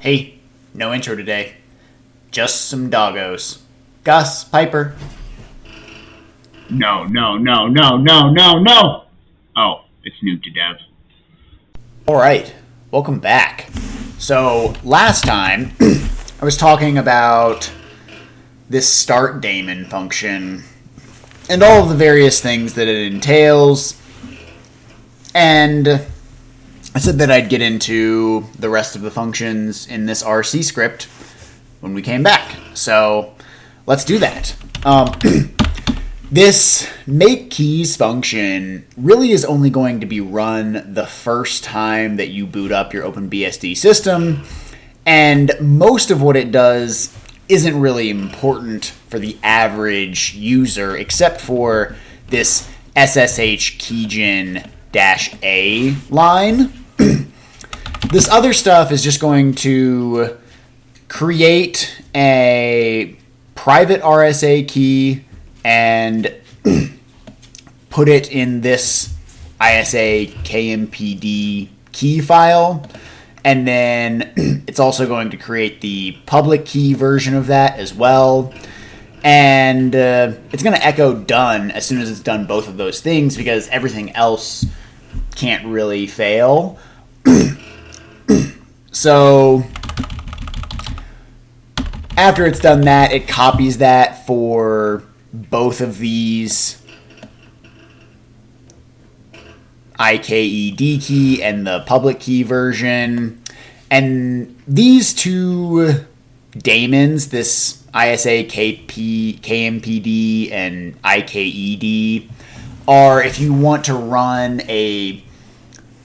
Hey, no intro today. Just some doggos. Gus, Piper. No, no, no, no, no, no, no. Oh, it's Noob to Dev. Alright, welcome back. So, last time, I was talking about this start daemon function and all of the various things that it entails. And I said that I'd get into the rest of the functions in this RC script when we came back. So, let's do that. This make keys function really is only going to be run the first time that you boot up your OpenBSD system, and most of what it does isn't really important for the average user except for this SSH keygen-a line. This other stuff is just going to create a private RSA key and put it in this ISA KMPD key file. And then it's also going to create the public key version of that as well. And it's going to echo done as soon as it's done both of those things because everything else can't really fail. So after it's done that, it copies that for both of these IKED key and the public key version. And these two daemons, this ISA KMPD and IKED, are if you want to run a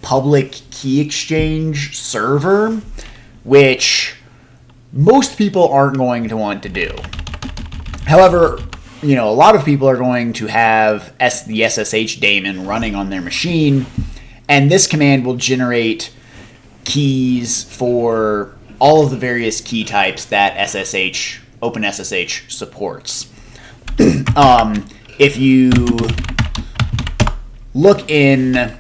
public key exchange server, which most people aren't going to want to do. However, a lot of people are going to have the SSH daemon running on their machine, and this command will generate keys for all of the various key types that OpenSSH supports. If you look in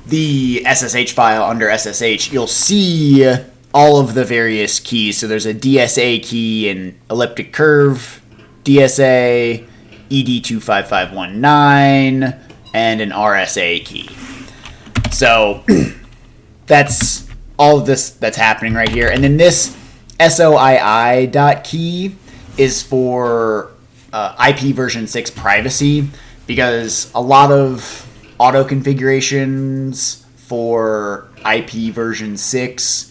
the SSH file under SSH, you'll see all of the various keys. So there's a DSA key, an elliptic curve DSA, ED25519, and an RSA key. So that's all of this that's happening right here. And then this SOII.key is for IP version 6 privacy, because a lot of auto configurations for IP version 6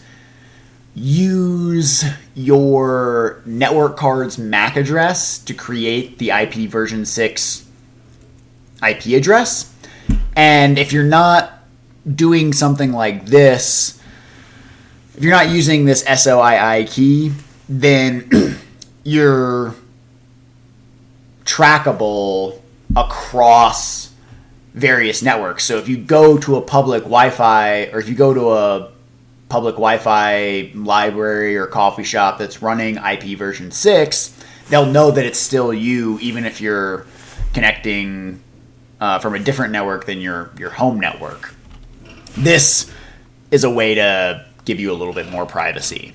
use your network card's MAC address to create the IP version 6 IP address. And if you're not doing something like this, if you're not using this SOII key, then you're trackable across various networks. So if you go to a public Wi-Fi, or if you go to a public Wi-Fi library or coffee shop that's running IP version 6, they'll know that it's still you, even if you're connecting from a different network than your home network. This is a way to give you a little bit more privacy.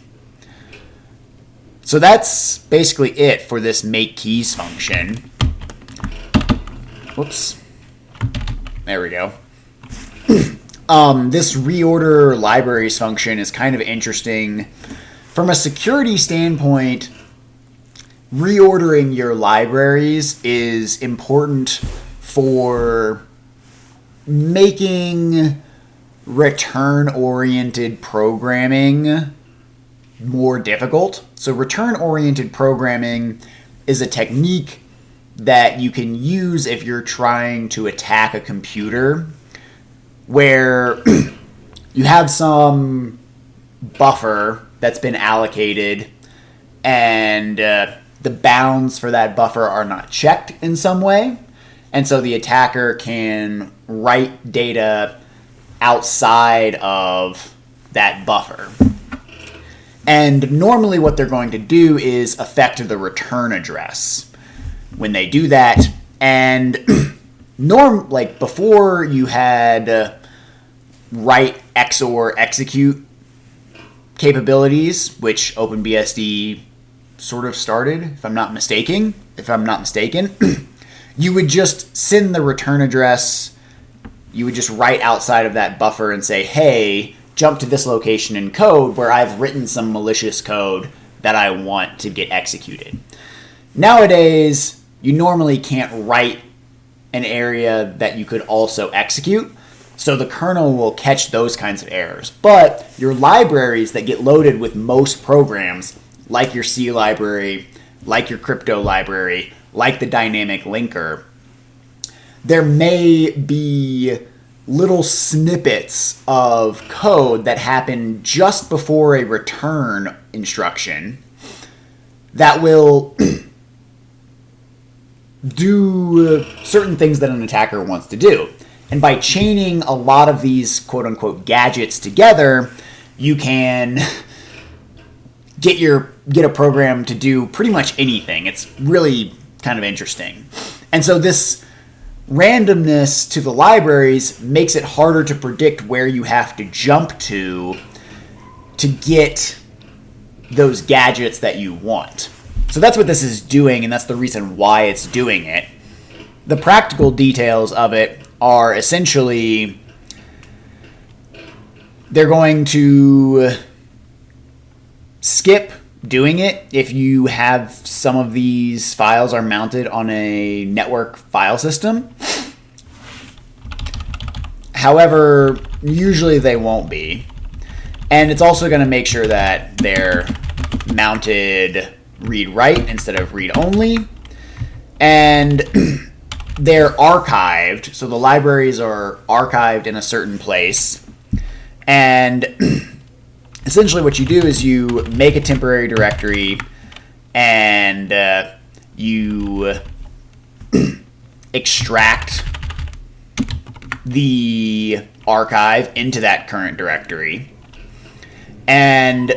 So that's basically it for this make keys function. Whoops. There we go. This reorder libraries function is kind of interesting. From a security standpoint, reordering your libraries is important for making return-oriented programming more difficult. So return-oriented programming is a technique that you can use if you're trying to attack a computer where you have some buffer that's been allocated and the bounds for that buffer are not checked in some way. And so the attacker can write data outside of that buffer. And normally what they're going to do is affect the return address when they do that. And before you had write XOR execute capabilities, which OpenBSD sort of started, if I'm not mistaken, you would just send the return address. You would just write outside of that buffer and say, hey, jump to this location in code where I've written some malicious code that I want to get executed. Nowadays, you normally can't write an area that you could also execute, so the kernel will catch those kinds of errors. But your libraries that get loaded with most programs, like your C library, like your crypto library, like the dynamic linker, there may be little snippets of code that happen just before a return instruction that will do certain things that an attacker wants to do. And by chaining a lot of these quote-unquote gadgets together, you can get a program to do pretty much anything. It's really kind of interesting. And so this randomness to the libraries makes it harder to predict where you have to jump to get those gadgets that you want. So that's what this is doing, and that's the reason why it's doing it. The practical details of it are essentially they're going to skip doing it if you have some of these files are mounted on a network file system. However, usually they won't be. And it's also going to make sure that they're mounted read-write instead of read-only. And they're archived, so the libraries are archived in a certain place. And essentially what you do is you make a temporary directory and you extract the archive into that current directory. And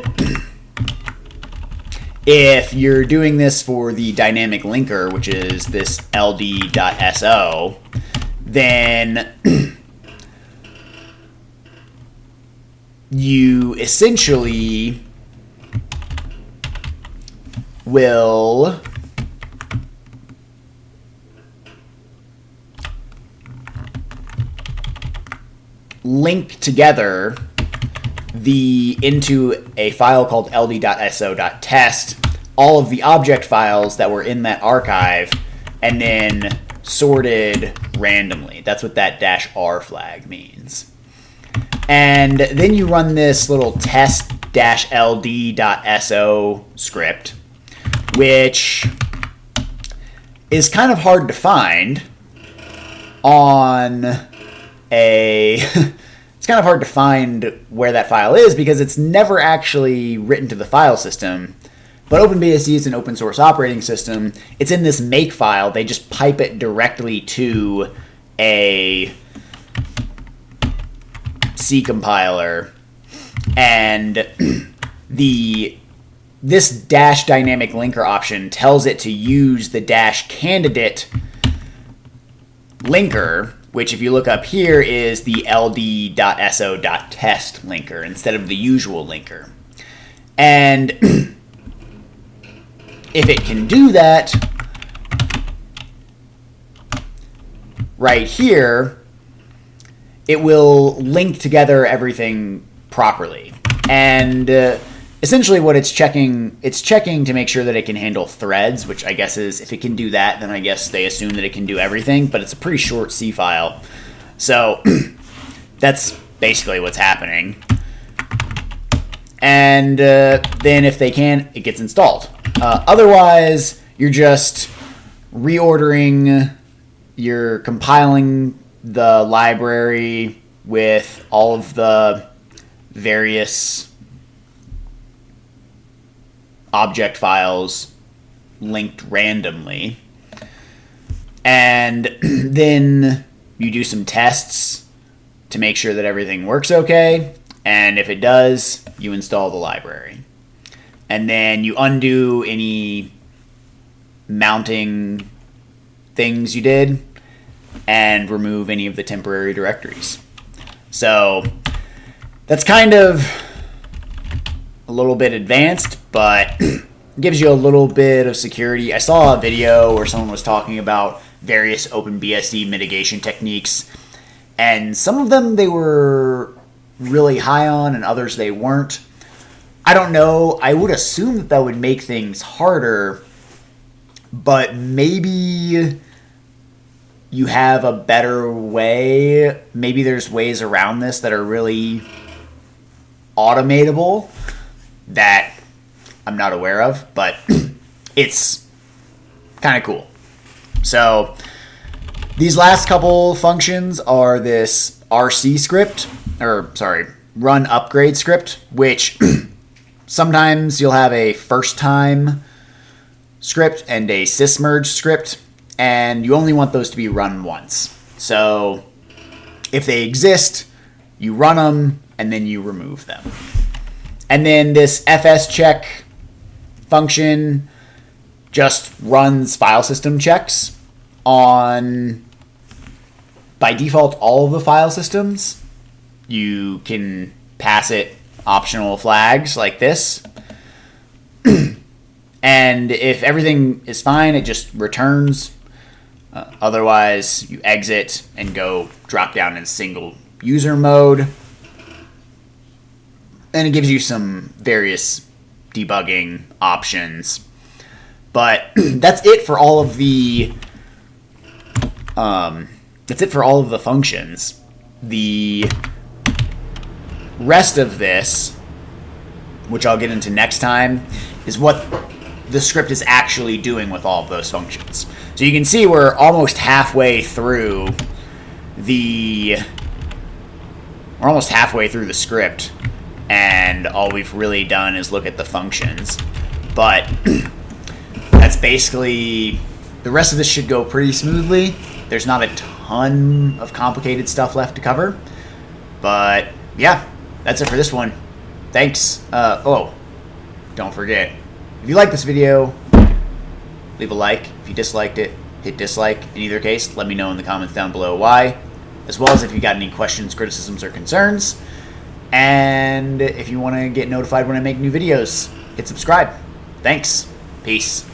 if you're doing this for the dynamic linker, which is this ld.so, then you essentially will link together into a file called ld.so.test all of the object files that were in that archive and then sorted randomly. That's what that -r flag means. And then you run this little test-ld.so script, which is kind of hard to find on a... It's kind of hard to find where that file is because it's never actually written to the file system. But OpenBSD is an open source operating system. It's in this make file. They just pipe it directly to a C compiler, and this dash dynamic linker option tells it to use the dash candidate linker, which if you look up here is the ld.so.test linker instead of the usual linker. And if it can do that right here, it will link together everything properly. And essentially what it's checking to make sure that it can handle threads, which I guess is, if it can do that, then I guess they assume that it can do everything, but it's a pretty short C file. So that's basically what's happening. And then if they can, it gets installed. Otherwise, you're just reordering, you're compiling the library with all of the various object files linked randomly. And then you do some tests to make sure that everything works okay. And if it does, you install the library. And then you undo any mounting things you did and remove any of the temporary directories. So That's kind of a little bit advanced, but gives you a little bit of security. I saw a video where someone was talking about various OpenBSD mitigation techniques, and some of them they were really high on and others they weren't. I don't know. I would assume that that would make things harder, but maybe you have a better way. Maybe there's ways around this that are really automatable that I'm not aware of, but it's kind of cool. So these last couple functions are this RC script, or sorry, run upgrade script, which sometimes you'll have a first time script and a sysmerge script, and you only want those to be run once. So if they exist, you run them and then you remove them. And then this fs check function just runs file system checks on, by default, all of the file systems. You can pass it optional flags like this. And if everything is fine, it just returns. Otherwise, you exit and go drop down in single user mode. And it gives you some various debugging options. But that's it for all of the functions. The rest of this, which I'll get into next time, is what the script is actually doing with all of those functions. So you can see we're almost halfway through the script, and all we've really done is look at the functions. But that's basically, the rest of this should go pretty smoothly. There's not a ton of complicated stuff left to cover. But yeah, that's it for this one. Thanks. Don't forget, if you like this video, leave a like. If you disliked it, hit dislike. In either case, let me know in the comments down below why, as well as if you got any questions, criticisms, or concerns. And if you want to get notified when I make new videos, hit subscribe. Thanks. Peace.